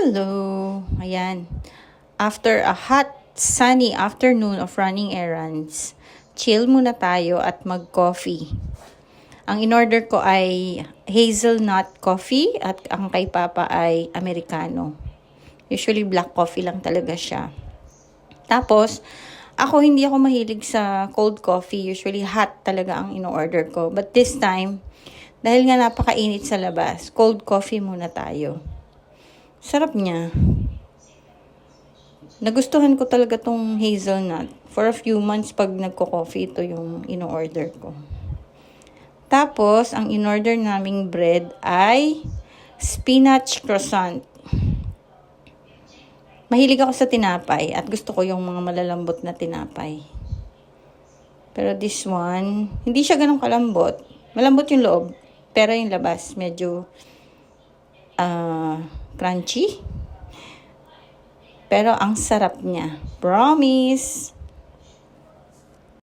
Hello! Ayan. After a hot, sunny afternoon of running errands, chill muna tayo at mag-coffee. Ang in-order ko ay hazelnut coffee at ang kay Papa ay Americano. Usually black coffee lang talaga siya. Tapos, hindi ako mahilig sa cold coffee. Usually hot talaga ang in-order ko. But this time, dahil nga napakainit sa labas, cold coffee muna tayo. Sarap niya. Nagustuhan ko talaga tong hazelnut. For a few months pag nagko-coffee, ito yung in-order ko. Tapos, ang in-order naming bread ay spinach croissant. Mahilig ako sa tinapay at gusto ko yung mga malalambot na tinapay. Pero this one, hindi siya ganun kalambot. Malambot yung loob, pero yung labas medyo crunchy. Pero ang sarap niya. Promise!